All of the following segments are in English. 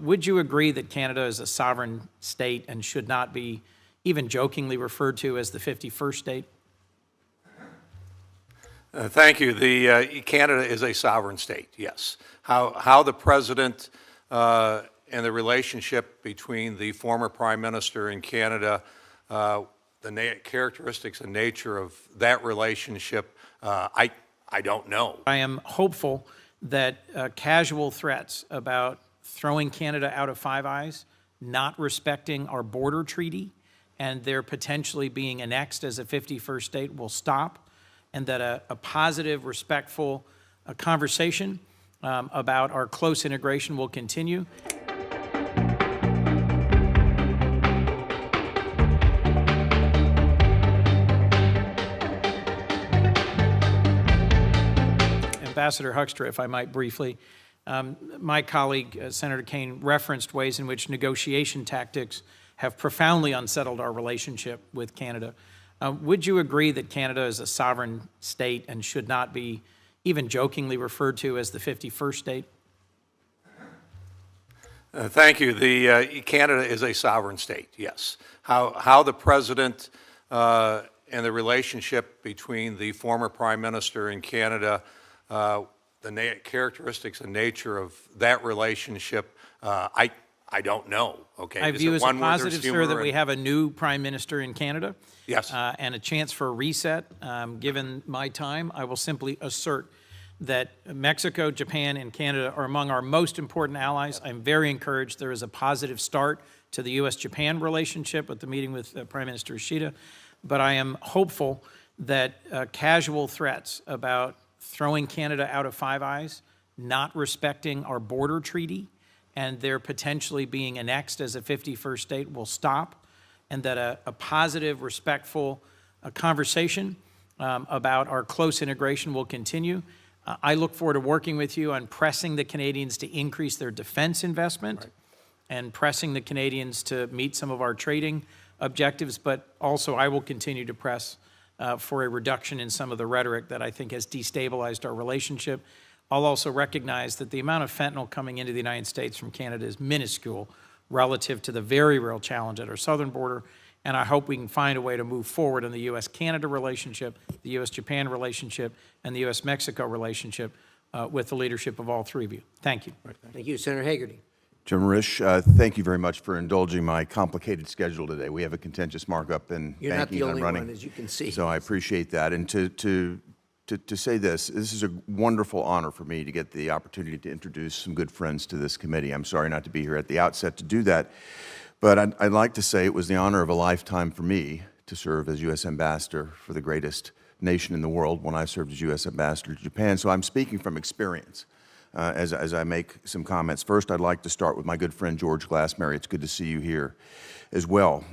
Would you agree that Canada is a sovereign state and should not be even jokingly referred to as the 51st state? Thank you. Canada is a sovereign state, yes. How the president and the relationship between the former prime minister in Canada, the characteristics and nature of that relationship, I don't know. I am hopeful that casual threats about throwing Canada out of Five Eyes, not respecting our border treaty, and there potentially being annexed as a 51st state will stop, and that a positive, respectful conversation about our close integration will continue. Ambassador Hoekstra, if I might briefly, my colleague, Senator Kaine, referenced ways in which negotiation tactics have profoundly unsettled our relationship with Canada. Would you agree that Canada is a sovereign state and should not be even jokingly referred to as the 51st state? Thank you. Canada is a sovereign state, yes. How the president and the relationship between the former prime minister in Canada, the characteristics and nature of that relationship, I don't know. Okay. I view as a positive, sir, that we have a new prime minister in Canada. Yes. And a chance for a reset. Given my time, I will simply assert that Mexico, Japan, and Canada are among our most important allies. I'm very encouraged there is a positive start to the U.S.-Japan relationship with the meeting with Prime Minister Ishida. But I am hopeful that casual threats about throwing Canada out of Five Eyes, not respecting our border treaty, and there potentially being annexed as a 51st state will stop, and that a positive, respectful conversation about our close integration will continue. I look forward to working with you on pressing the Canadians to increase their defense investment, right, and pressing the Canadians to meet some of our trading objectives, but also I will continue to press for a reduction in some of the rhetoric that I think has destabilized our relationship. I'll also recognize that the amount of fentanyl coming into the United States from Canada is minuscule relative to the very real challenge at our southern border, and I hope we can find a way to move forward in the U.S.-Canada relationship, the U.S.-Japan relationship, and the U.S.-Mexico relationship with the leadership of all three of you. Thank you. Thank you. Senator Hagerty. Chairman Risch, thank you very much for indulging my complicated schedule today. We have a contentious markup in You're banking not the and only running, one, as you can see. so I appreciate that. And to say this is a wonderful honor for me to get the opportunity to introduce some good friends to this committee. I'm sorry not to be here at the outset to do that, but I'd like to say it was the honor of a lifetime for me to serve as U.S. Ambassador for the greatest nation in the world when I served as U.S. Ambassador to Japan. So I'm speaking from experience as I make some comments. First, I'd like to start with my good friend George Glassmary. It's good to see you here as well.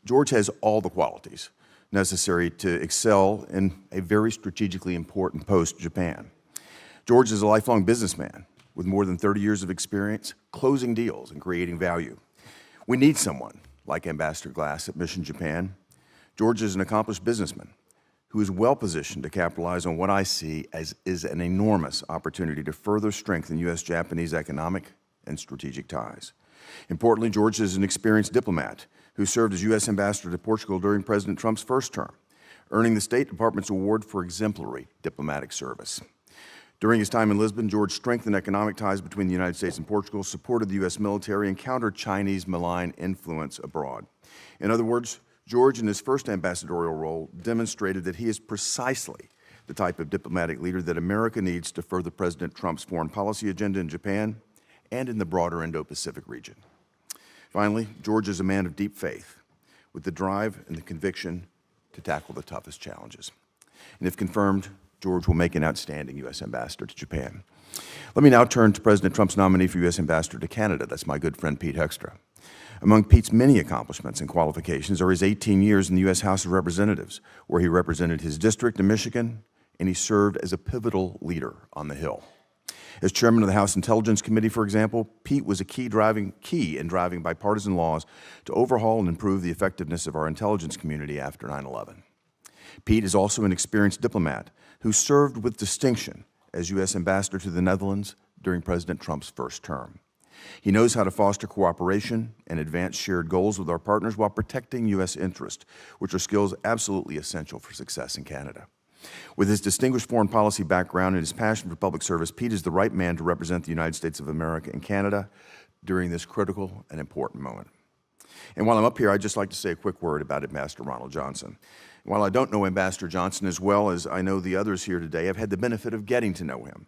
George has all the qualities necessary to excel in a very strategically important post Japan. George is a lifelong businessman with more than 30 years of experience closing deals and creating value. We need someone like Ambassador Glass at Mission Japan. George is an accomplished businessman who is well positioned to capitalize on what I see as is an enormous opportunity to further strengthen U.S.-Japanese economic and strategic ties. Importantly, George is an experienced diplomat who served as U.S. Ambassador to Portugal during President Trump's first term, earning the State Department's award for exemplary diplomatic service. During his time in Lisbon, George strengthened economic ties between the United States and Portugal, supported the U.S. military, and countered Chinese malign influence abroad. In other words, George, in his first ambassadorial role, demonstrated that he is precisely the type of diplomatic leader that America needs to further President Trump's foreign policy agenda in Japan and in the broader Indo-Pacific region. Finally, George is a man of deep faith, with the drive and the conviction to tackle the toughest challenges. And if confirmed, George will make an outstanding U.S. Ambassador to Japan. Let me now turn to President Trump's nominee for U.S. Ambassador to Canada. That's my good friend Pete Hoekstra. Among Pete's many accomplishments and qualifications are his 18 years in the U.S. House of Representatives, where he represented his district in Michigan, and he served as a pivotal leader on the Hill. As chairman of the House Intelligence Committee, for example, Pete was a key in driving bipartisan laws to overhaul and improve the effectiveness of our intelligence community after 9/11. Pete is also an experienced diplomat who served with distinction as U.S. Ambassador to the Netherlands during President Trump's first term. He knows how to foster cooperation and advance shared goals with our partners while protecting U.S. interests, which are skills absolutely essential for success in Canada. With his distinguished foreign policy background and his passion for public service, Pete is the right man to represent the United States of America and Canada during this critical and important moment. And while I'm up here, I'd just like to say a quick word about Ambassador Ronald Johnson. While I don't know Ambassador Johnson as well as I know the others here today, I've had the benefit of getting to know him.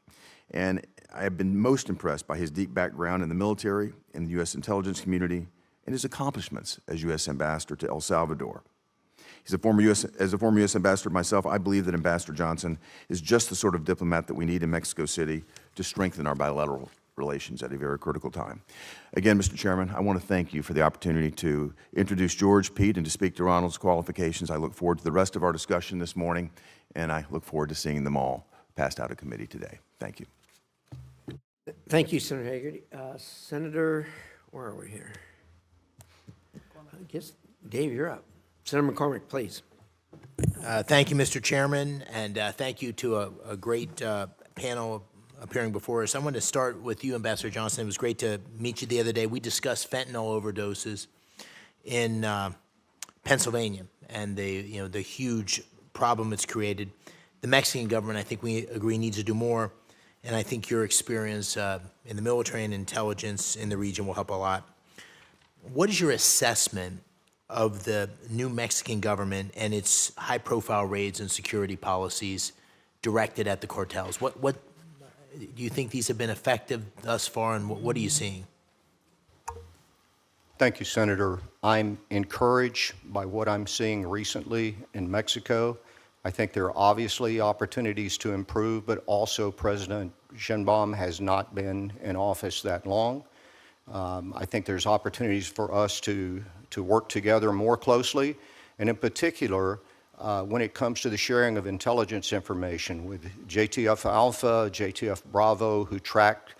And I have been most impressed by his deep background in the military, in the U.S. intelligence community, and his accomplishments as U.S. Ambassador to El Salvador. As a former U.S. Ambassador myself, I believe that Ambassador Johnson is just the sort of diplomat that we need in Mexico City to strengthen our bilateral relations at a very critical time. Again, Mr. Chairman, I want to thank you for the opportunity to introduce George, Pete, and to speak to Ronald's qualifications. I look forward to the rest of our discussion this morning, and I look forward to seeing them all passed out of committee today. Thank you. Thank you, Senator Hagerty. Senator, where are we here? I guess, Dave, you're up. Senator McCormick, please. Thank you, Mr. Chairman, and thank you to a great panel appearing before us. I want to start with you, Ambassador Johnson. It was great to meet you the other day. We discussed fentanyl overdoses in Pennsylvania and the huge problem it's created. The Mexican government, I think we agree, needs to do more, and I think your experience in the military and intelligence in the region will help a lot. What is your assessment of the new Mexican government and its high-profile raids and security policies directed at the cartels? What do you think these have been effective thus far, and what are you seeing? Thank you, Senator. I'm encouraged by what I'm seeing recently in Mexico. I think there are obviously opportunities to improve, but also President Sheinbaum has not been in office that long. I think there's opportunities for us to work together more closely, and in particular, when it comes to the sharing of intelligence information with JTF Alpha, JTF Bravo, who track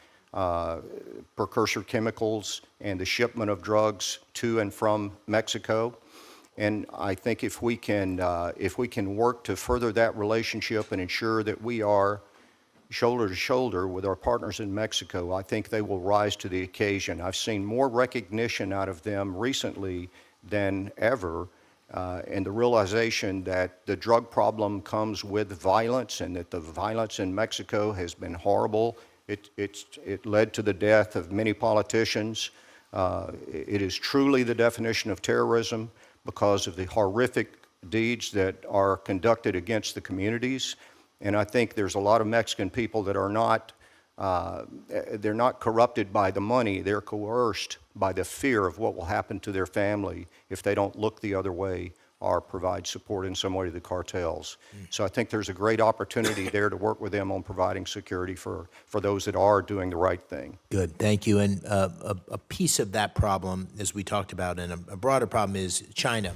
precursor chemicals and the shipment of drugs to and from Mexico. And I think if we can work to further that relationship and ensure that we are shoulder to shoulder with our partners in Mexico, I think they will rise to the occasion. I've seen more recognition out of them recently than ever, and the realization that the drug problem comes with violence and that the violence in Mexico has been horrible. It led to the death of many politicians. It is truly the definition of terrorism because of the horrific deeds that are conducted against the communities. And I think there's a lot of Mexican people that are not, they're not corrupted by the money, they're coerced by the fear of what will happen to their family if they don't look the other way or provide support in some way to the cartels. So I think there's a great opportunity there to work with them on providing security for those that are doing the right thing. Good, thank you. And a piece of that problem, as we talked about, and a broader problem is China.